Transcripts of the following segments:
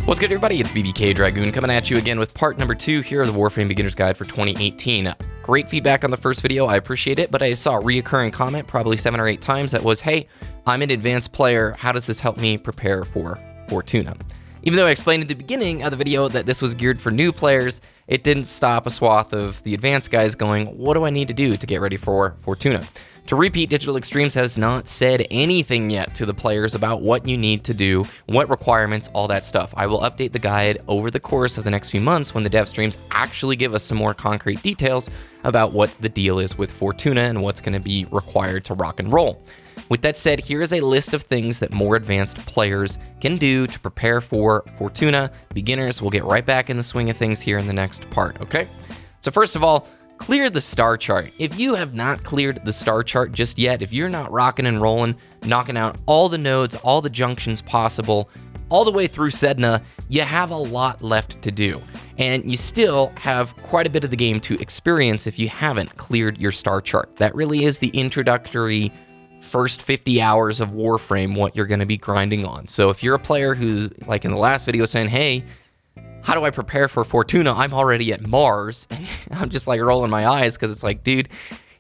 What's good, everybody? It's BBKDRAGOON coming at you again with part number 2 here of the Warframe Beginner's Guide for 2018. Great feedback on the first video, I appreciate it, but I saw a reoccurring comment probably 7 or 8 times that was, hey, I'm an advanced player, how does this help me prepare for Fortuna? Even though I explained at the beginning of the video that this was geared for new players, it didn't stop a swath of the advanced guys going, what do I need to do to get ready for Fortuna? To repeat, Digital Extremes has not said anything yet to the players about what you need to do, what requirements, all that stuff. I will update the guide over the course of the next few months when the dev streams actually give us some more concrete details about what the deal is with Fortuna and what's going to be required to rock and roll. With that said, here is a list of things that more advanced players can do to prepare for Fortuna. Beginners will get right back in the swing of things here in the next part, okay? So first of all, clear the star chart. If you have not cleared the star chart just yet, if you're not rocking and rolling, knocking out all the nodes, all the junctions possible, all the way through Sedna, you have a lot left to do. And you still have quite a bit of the game to experience if you haven't cleared your star chart. That really is the introductory first 50 hours of Warframe, what you're going to be grinding on. So if you're a player who, like in the last video, saying, hey, how do I prepare for Fortuna? I'm already at Mars. I'm just like rolling my eyes because it's like, dude,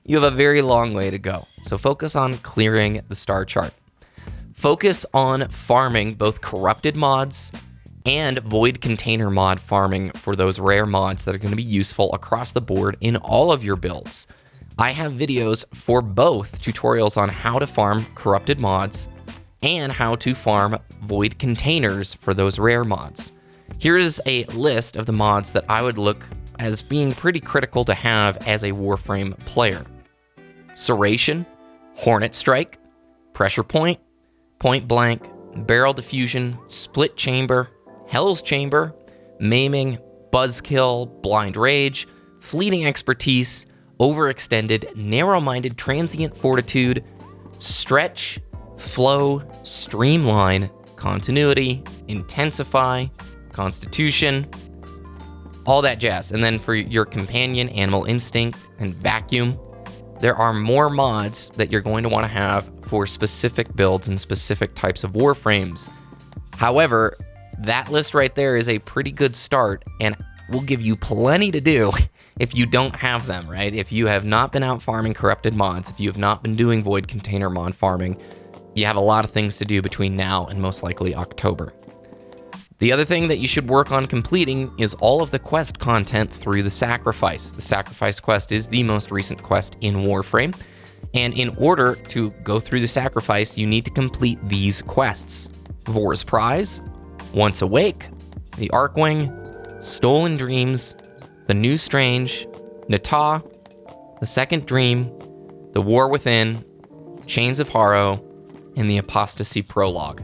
you have a very long way to go. So focus on clearing the star chart. Focus on farming both corrupted mods and void container mod farming for those rare mods that are going to be useful across the board in all of your builds. I have videos for both tutorials on how to farm corrupted mods and how to farm void containers for those rare mods. Here is a list of the mods that I would look as being pretty critical to have as a Warframe player. Serration, Hornet Strike, Pressure Point, Point Blank, Barrel Diffusion, Split Chamber, Hell's Chamber, Maiming, Buzzkill, Blind Rage, Fleeting Expertise, Overextended, Narrow-Minded Transient Fortitude, Stretch, Flow, Streamline, Continuity, Intensify, Constitution, all that jazz. And then for your companion, Animal Instinct, and Vacuum, there are more mods that you're going to want to have for specific builds and specific types of Warframes. However, that list right there is a pretty good start and will give you plenty to do if you don't have them, right? If you have not been out farming corrupted mods, if you have not been doing void container mod farming, you have a lot of things to do between now and most likely October. The other thing that you should work on completing is all of the quest content through the Sacrifice. The Sacrifice quest is the most recent quest in Warframe, and in order to go through the Sacrifice, you need to complete these quests. Vor's Prize, Once Awake, the Arcwing, Stolen Dreams, The New Strange, Nata, The Second Dream, The War Within, Chains of Harrow, and the Apostasy Prologue.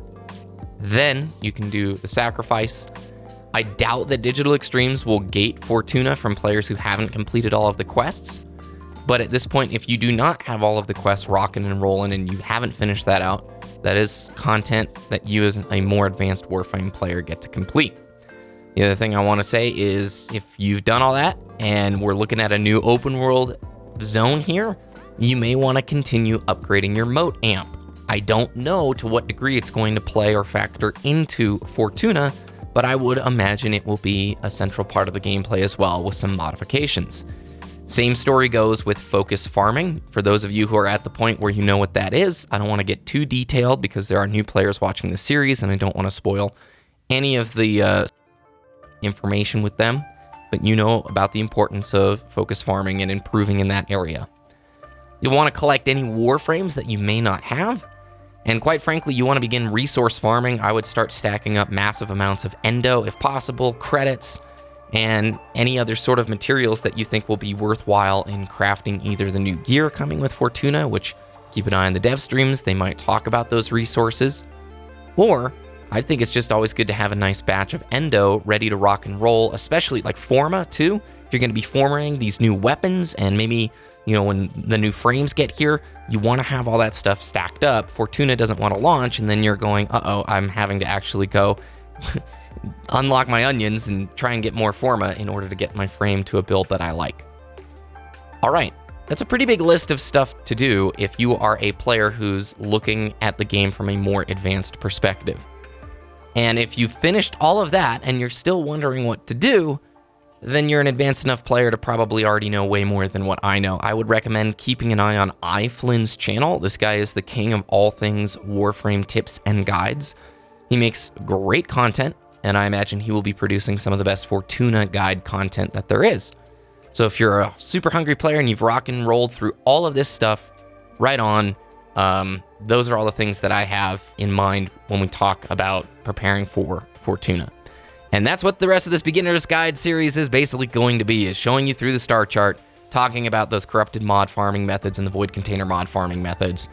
Then you can do the Sacrifice. I doubt that Digital Extremes will gate Fortuna from players who haven't completed all of the quests, but at this point, if you do not have all of the quests rocking and rolling and you haven't finished that out, that is content that you as a more advanced Warframe player get to complete. The other thing I want to say is if you've done all that and we're looking at a new open world zone here, you may want to continue upgrading your moat amp. I don't know to what degree it's going to play or factor into Fortuna, but I would imagine it will be a central part of the gameplay as well with some modifications. Same story goes with focus farming. For those of you who are at the point where you know what that is, I don't want to get too detailed because there are new players watching the series and I don't want to spoil any of the information with them, but you know about the importance of focus farming and improving in that area. You'll want to collect any Warframes that you may not have. And quite frankly, you want to begin resource farming. I would start stacking up massive amounts of endo, if possible, credits, and any other sort of materials that you think will be worthwhile in crafting either the new gear coming with Fortuna, which keep an eye on the dev streams, they might talk about those resources, or I think it's just always good to have a nice batch of endo ready to rock and roll, especially like Forma too. If you're going to be forming these new weapons and maybe, you know, when the new frames get here, you want to have all that stuff stacked up. Fortuna doesn't want to launch, and then you're going, uh-oh, I'm having to actually go unlock my onions and try and get more Forma in order to get my frame to a build that I like. All right, that's a pretty big list of stuff to do if you are a player who's looking at the game from a more advanced perspective. And if you've finished all of that and you're still wondering what to do, then you're an advanced enough player to probably already know way more than what I know. I would recommend keeping an eye on iFlynn's channel. This guy is the king of all things Warframe tips and guides. He makes great content, and I imagine he will be producing some of the best Fortuna guide content that there is. So if you're a super hungry player and you've rock and rolled through all of this stuff, right on. Those are all the things that I have in mind when we talk about preparing for Fortuna. And that's what the rest of this beginner's guide series is basically going to be, is showing you through the star chart, talking about those corrupted mod farming methods and the void container mod farming methods,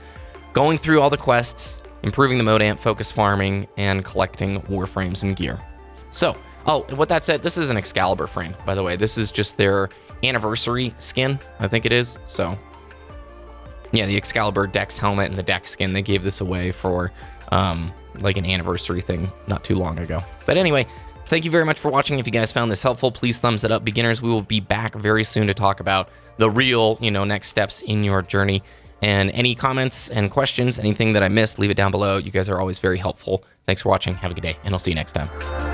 going through all the quests, improving the mode amp focus farming, and collecting warframes and gear. So, oh, with that said, this is an Excalibur frame, by the way. This is just their anniversary skin, I think it is. So, yeah, the Excalibur Dex helmet and the Dex skin, they gave this away for like an anniversary thing not too long ago. But anyway, thank you very much for watching. If you guys found this helpful, please thumbs it up. Beginners, we will be back very soon to talk about the real, next steps in your journey. And any comments and questions, anything that I missed, leave it down below. You guys are always very helpful. Thanks for watching. Have a good day, and I'll see you next time.